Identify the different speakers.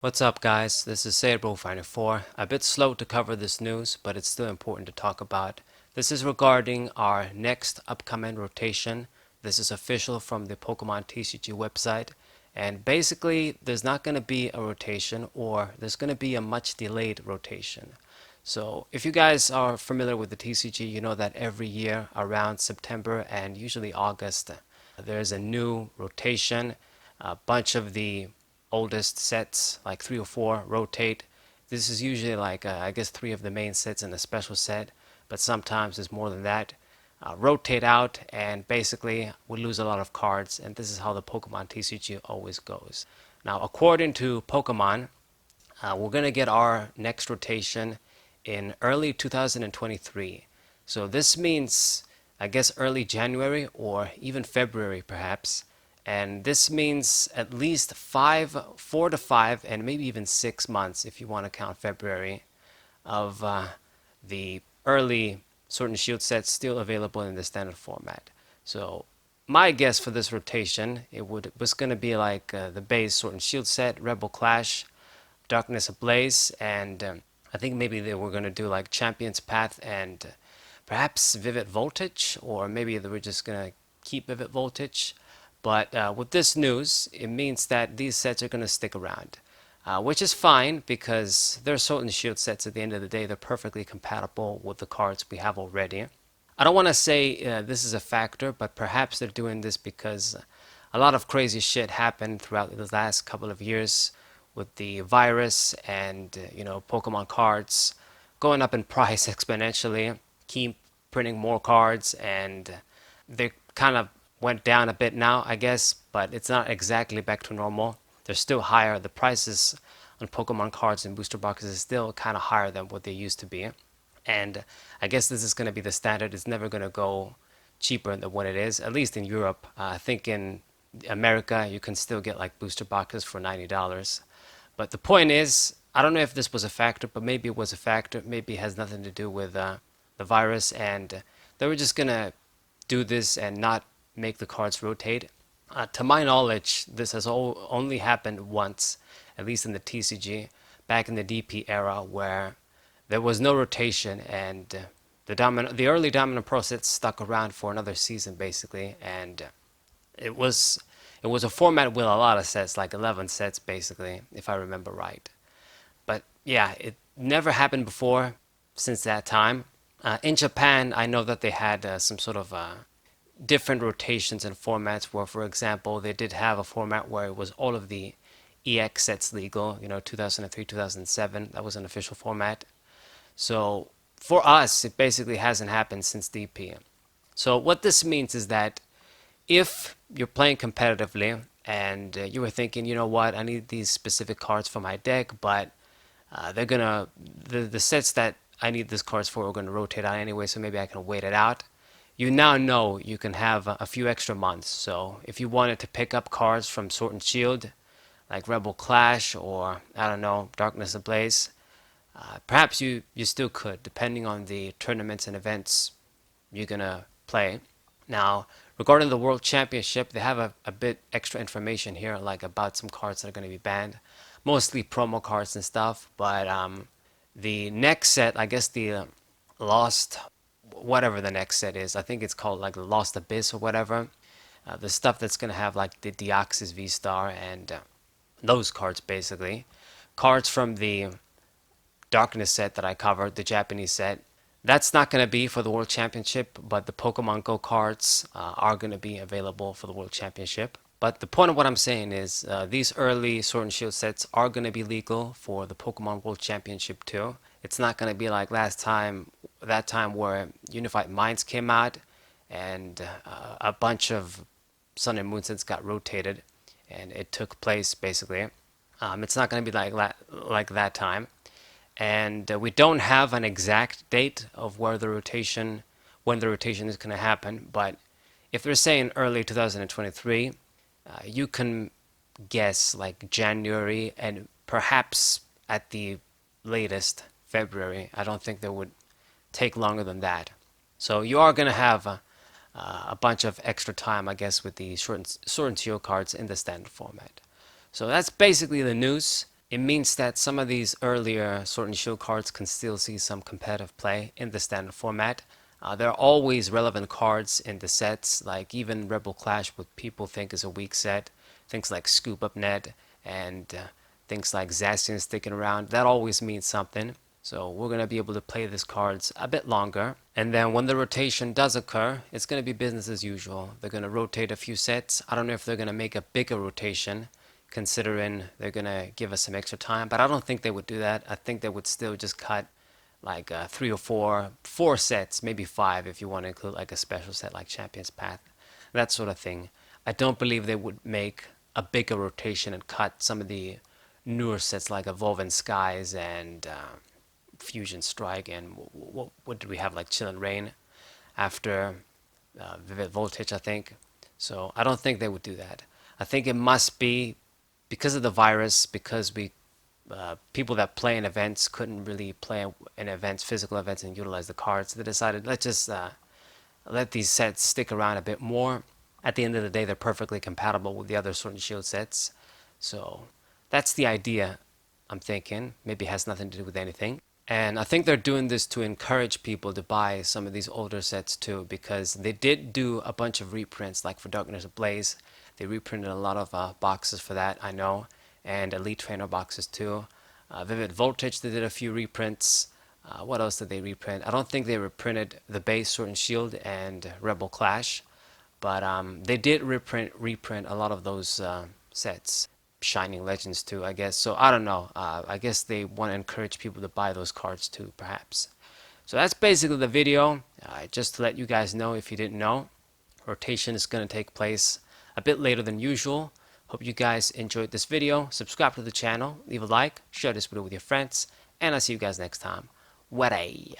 Speaker 1: What's up, guys? This is Sailboat4. A bit slow to cover this news, but it's still important to talk about. This is regarding our next upcoming rotation. This is official from the Pokemon TCG website. And basically, there's not going to be a rotation, or there's going to be a much delayed rotation. So, if you guys are familiar with the TCG, you know that every year around September and usually August, there's a new rotation. A bunch of the oldest sets, like three or four, rotate. This is usually like, I guess, three of the main sets in a special set, but sometimes it's more than that. Rotate out, and basically, we lose a lot of cards, and this is how the Pokemon TCG always goes. Now, according to Pokemon, we're going to get our next rotation in early 2023. So this means, I guess, early January or even February, perhaps. And this means at least 4 to 5, and maybe even 6 months if you want to count February, of the early Sword and Shield sets still available in the standard format. So my guess for this rotation, was going to be like the base Sword and Shield set, Rebel Clash, Darkness Ablaze, and I think maybe they were going to do like Champion's Path and perhaps Vivid Voltage, or maybe they were just going to keep Vivid Voltage. But with this news, it means that these sets are going to stick around, which is fine because they're Sword and Shield sets. At the end of the day, they're perfectly compatible with the cards we have already. I don't want to say this is a factor, but perhaps they're doing this because a lot of crazy shit happened throughout the last couple of years with the virus and Pokemon cards going up in price exponentially, keep printing more cards, and they kind of went down a bit now, I guess, but it's not exactly back to normal. They're still higher. The prices on Pokemon cards and booster boxes is still kind of higher than what they used to be. And I guess this is going to be the standard. It's never going to go cheaper than what it is, at least in Europe. I think in America, you can still get like booster boxes for $90. But the point is, I don't know if this was a factor, but maybe it was a factor. Maybe it has nothing to do with the virus, and they were just going to do this and not make the cards rotate. To my knowledge, this has only happened once, at least in the TCG, back in the DP era, where there was no rotation, and the early Dominant Pro sets stuck around for another season basically, and it was it was a format with a lot of sets, like 11 sets basically, if I remember right. But yeah, it never happened before since that time. In Japan, I know that they had some sort of different rotations and formats where, for example, they did have a format where it was all of the EX sets legal, 2003, 2007. That was an official format. So for us, it basically hasn't happened since DP. So what this means is that if you're playing competitively and you were thinking, you know what, I need these specific cards for my deck, but they're gonna the sets that I need these cards for are gonna rotate out anyway, so maybe I can wait it out. You now know you can have a few extra months. So if you wanted to pick up cards from Sword and Shield, like Rebel Clash or I don't know, Darkness Ablaze, perhaps you still could, depending on the tournaments and events you're gonna play. Now, regarding the World Championship, they have a bit extra information here, like about some cards that are going to be banned, mostly promo cards and stuff. But the next set, I guess the Lost, whatever the next set is, I think it's called like the Lost Abyss or whatever. The stuff that's going to have like the Deoxys V Star and those cards basically. Cards from the Darkness set that I covered, the Japanese set, that's not going to be for the World Championship, but the Pokemon Go cards are going to be available for the World Championship. But the point of what I'm saying is these early Sword and Shield sets are going to be legal for the Pokemon World Championship too. It's not going to be like last time, that time where Unified Minds came out and a bunch of Sun and Moon sets got rotated and it took place basically. It's not going to be like that time, and we don't have an exact date of when the rotation is going to happen. But if they're saying early 2023, you can guess like January and perhaps at the latest February. I don't think they would take longer than that. So you are going to have a bunch of extra time, I guess, with the Sword and Shield cards in the standard format. So that's basically the news. It means that some of these earlier Sword and Shield cards can still see some competitive play in the standard format. There are always relevant cards in the sets, like even Rebel Clash, what people think is a weak set. Things like Scoop Up Net and things like Zacian sticking around. That always means something. So we're going to be able to play these cards a bit longer. And then when the rotation does occur, it's going to be business as usual. They're going to rotate a few sets. I don't know if they're going to make a bigger rotation, considering they're going to give us some extra time. But I don't think they would do that. I think they would still just cut like three or four sets, maybe five if you want to include like a special set like Champion's Path, that sort of thing. I don't believe they would make a bigger rotation and cut some of the newer sets like Evolving Skies and Fusion Strike and what did we have like Chill and Rain after Vivid Voltage, I think. So I don't think they would do that. I think it must be because of the virus, because we people that play in events couldn't really play in events, physical events, and utilize the cards. They decided let's just let these sets stick around a bit more. At the end of the day, they're perfectly compatible with the other Sword and Shield sets. So that's the idea. I'm thinking maybe it has nothing to do with anything. And I think they're doing this to encourage people to buy some of these older sets too, because they did do a bunch of reprints, like for Darkness Ablaze. They reprinted a lot of boxes for that, I know, and Elite Trainer boxes too. Vivid Voltage, they did a few reprints. What else did they reprint? I don't think they reprinted the base Sword and Shield and Rebel Clash, but they did reprint a lot of those sets. Shining Legends too, I guess. So I don't know. I guess they want to encourage people to buy those cards too, perhaps. So that's basically the video. Just to let you guys know if you didn't know, rotation is going to take place a bit later than usual. Hope you guys enjoyed this video. Subscribe to the channel, leave a like, share this video with your friends, and I'll see you guys next time. What a